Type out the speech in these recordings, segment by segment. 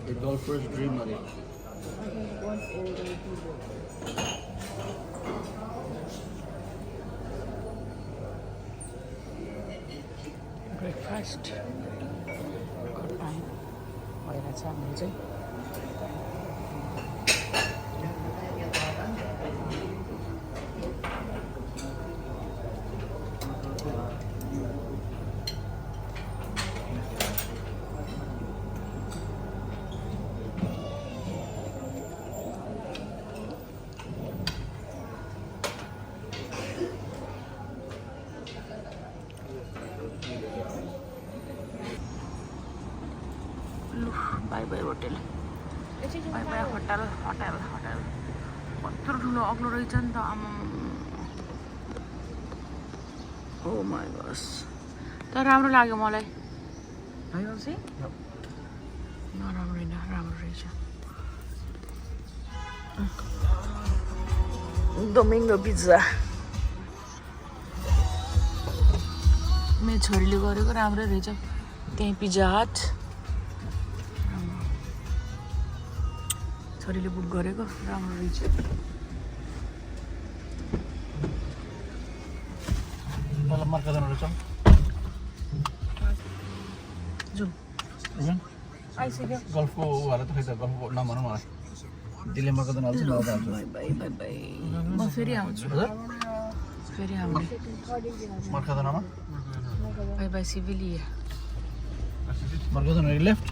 The golfer's dream on it. Breakfast. Good time. भइरहेछ हाम्रो चाहिँ by by hotel by by hotel hotel hotel कत्रो ठुलो अग्लो रहेछ नि त आमा ओ माई गस तर राम्रो लाग्यो मलाई है औसी नराम्रो होइन राम्रो रहेछ डोमिङ्गो पिज्जा मेरो छोरीले गरेको राम्रै रहेछ त्यहीँ पिज्जा हट छोरीले बुक गरेको राम्रो रहेछ मलाई मर्कादन रहेछ जाउँ आइसक्यो गल्फको उहरू त खै त गल्फको नभनौँ मलाई दिल्ली मर्कादन हाल्छु न बाई बाई बाई बाई म फेरि आउँछु फेरि आउने मर्कादनमा बाई बाई सिभिलिया मर्कादन लेफ्ट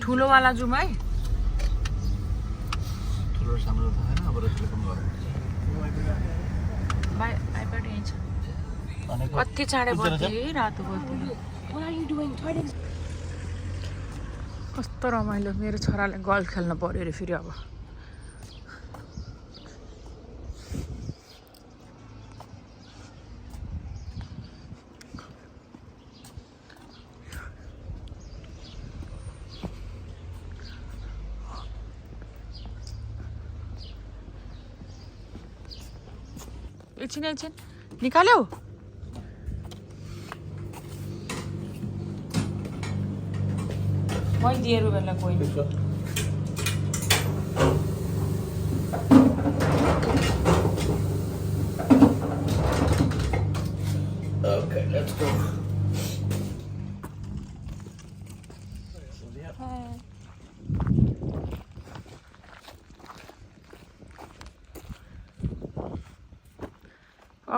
ठुलोवाला जाउँ है ठुलो सानो त होइन अब रेस्टले पनि गरौँ बाई बाईबाट यहीँ छ कति चाँडै बत्ती रातो बत्ती कस्तो रमाइलो मेरो छोराले गल्फ खेल्न पर्यो अरे फेरि अब एकछिन एकछिन निकाल्यौ मैले दिएँ रुबेललाई कोही Okay, let's go.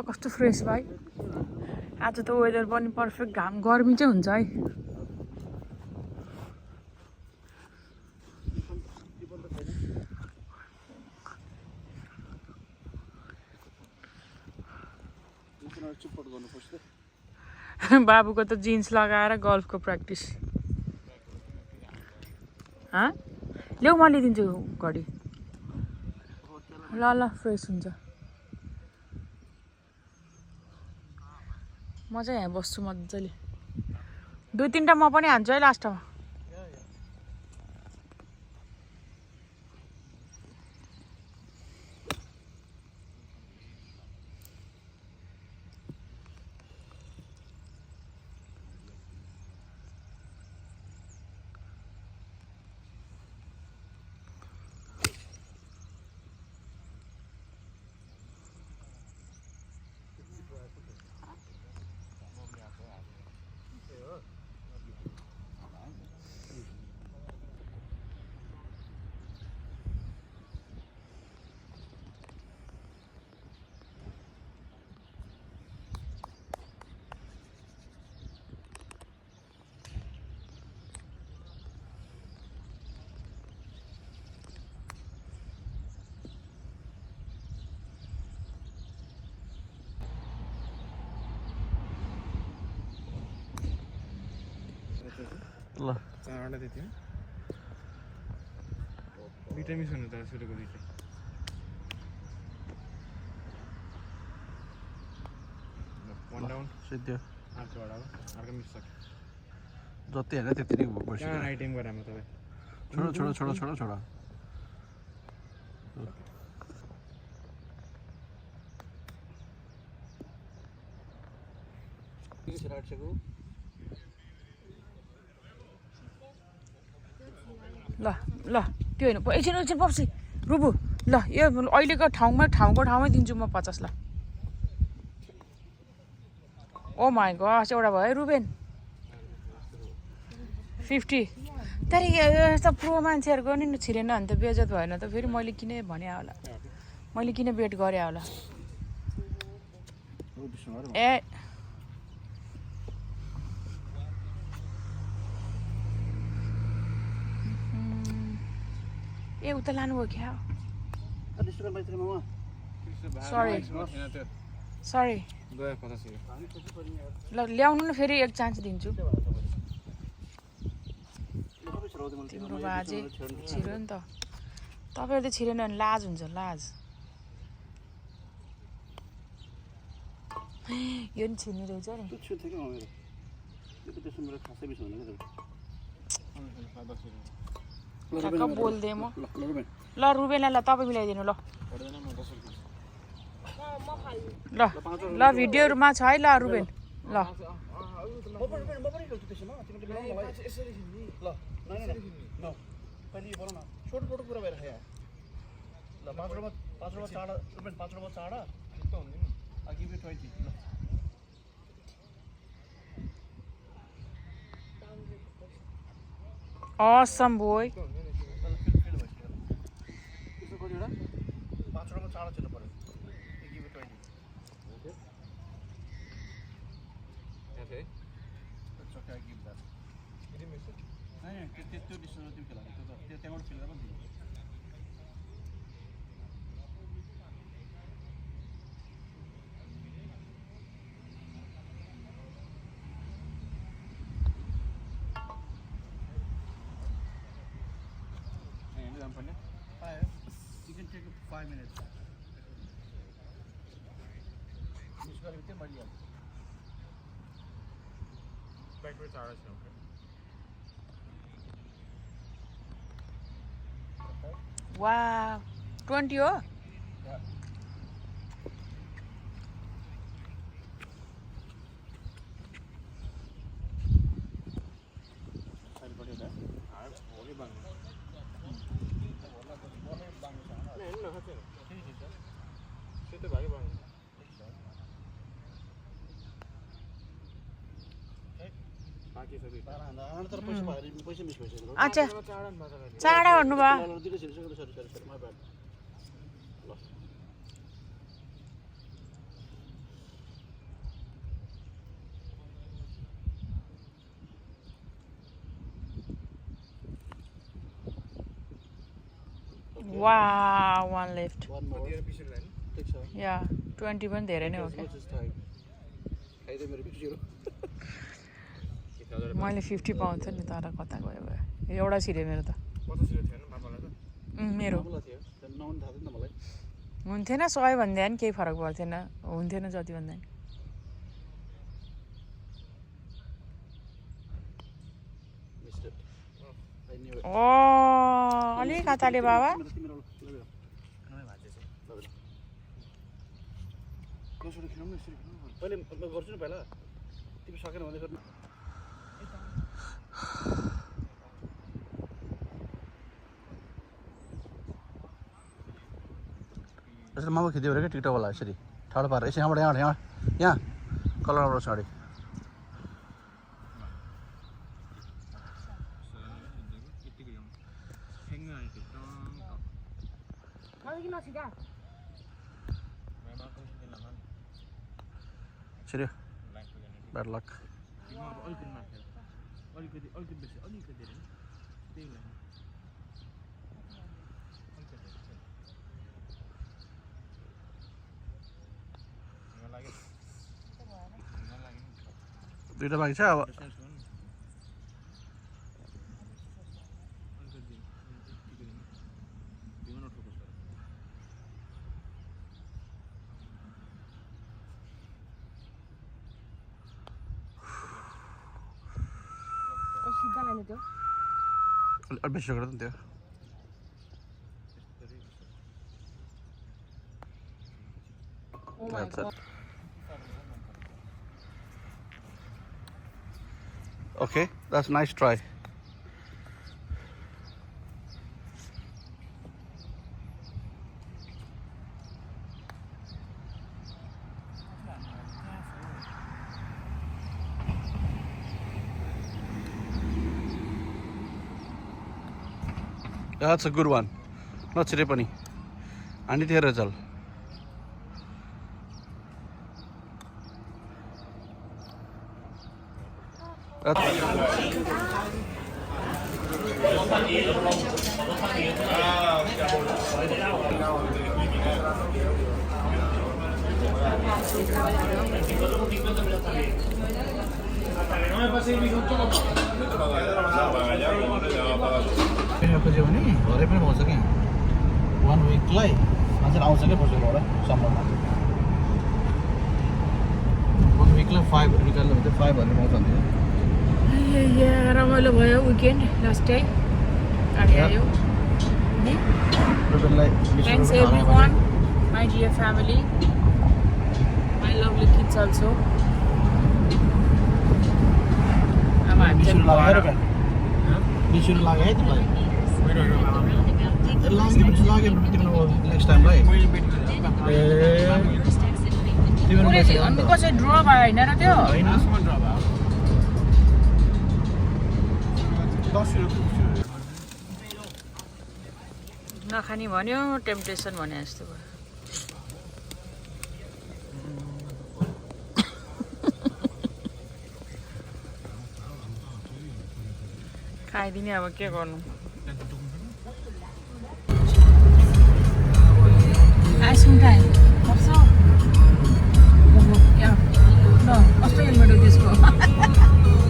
कस्तो फ्रेस भाइ आज त वेदर पनि पर्फेक्ट घाम गर्मी चाहिँ हुन्छ है बाबुको त जिन्स लगाएर गल्फको प्र्याक्टिस ल्याउ म लिइदिन्छु घडी ल ल फ्रेस हुन्छ म चाहिँ यहाँ बस्छु मजाले 2-3टा म पनि हान्छु है लास्टमा ल 4 अंडा देती हैं दुईटा मिस हुनु त सुरुको दुईटा वन डाउन सिद्धो अर्को वडा हो अर्को मिस सक्यो जति होइन त्यति नै बसियो कहाँ आइटेम गरामा तपाईँ छोडो छोडो छोडो छोडो छोडो ल ल त्यो होइन एकछिन एकछिन पप्सी रुबु ल यो अहिलेको ठाउँमै दिन्छु म 50 ल ओ माई गॉड एउटा भयो रुबेन 50 तर यस्तो प्रो मान्छेहरूको नि छिरेन भने त बेइज्जत भएन त फेरि मैले किन भने होला मैले किन बेट गरे होला ए ए उता लानुभयो क्या सरी सरी गयो 50 ल ल्याउनु न फेरि एक चान्स दिन्छु तिम्रो बाजे छिर्यो नि त तपाईँहरूले छिरेन भने लाज हुन्छ लाज यो नि छिर्ने रहेछ नि ठ्याक्क बोलिदिएँ म ल रुबेनलाई ल तपाईँ मिलाइदिनु ल ल ल भिडियोमा छ है ल रुबेन ल Awesome boy. You can take 5 minutes. Backwards hours, okay. Wow. 20 हो? Yeah. अच्छा चाडा भन्नुभयो Wow, one left. One more. Yeah, 20 पनि धेरै नै हो क्या मैले 50 पाउँथेँ नि तर कता गयो भयो एउटा छिर्यो मेरो त मेरो हुन्थेन 100 भन्दा नि केही फरक पर्थेन हुन्थेन जति भन्दा नि ओ अलि काताले बाबा पहिले म गर्छु नि पहिला तिमी सकेन भने गर्नु यसरी मामा खिच्यो भने क्या टिकटक होला यसरी ठाडो पारेर यसरी यहाँबाट यहाँ कलरबाट छ अगाडि Serius? Bad luck. Duita bagi siapa? खाने त्यो अलि बेसी गरेर नि त्यो Oh my That's it. God. Okay, that's a nice try. That's a good one. Not chire pani. Ani tera chal. खोज्यो भने घरै पनि पाउँछ क्या 1 विकलाई मान्छे आउँछ क्या खोजेर सम्ममा 1 विकलाई 5 निकाल्नु भने 500 पाउँछ नि रमाइलो भयो विकेन्ड लास्ट टाइम गाडी आयो Thanks everyone, my dear family, my lovely kids also. अब हामी चाहिँ बिसुरु लाग्यो है तिमीलाई लाग्यो तिम्रो नेक्स्ट टाइमलाई अनि कसै ड्र भयो होइन र त्यो नखाने भन्यो टेम्पटेसन भने जस्तो भयो खाइदिने अब के गर्नु आइसक्रिम टाइम कस्तो हेलमेट हो त्यसको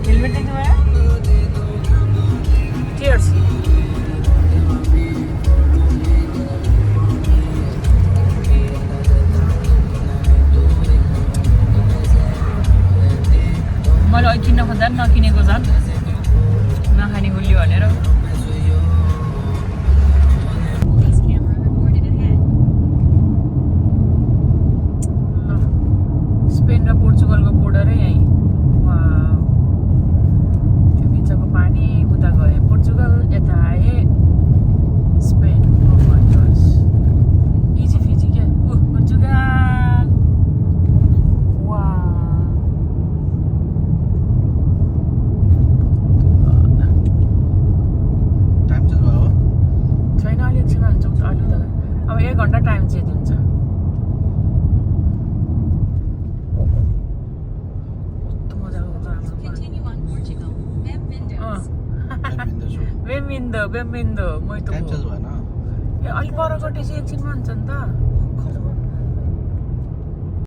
हेलमेट देख्नु भयो चियर्स मैले अहिले किन्न खोज्दा पनि नकिनेको झन् नखाने गुलियो भनेर स्पेन र पोर्चुगलको बोर्डरै यहीँ त्यो बिचको पानी उता गए पोर्चुगल यता आए स्पेन इजी फिजी क्या पोर्चुगल अब 1 घन्टा टाइम चेन्ज हुन्छ कस्तो मजाको बेमिन्दो muito टाइम चेन्ज भएन अलिक परकोटे चाहिँ एकछिनमा हुन्छ नि त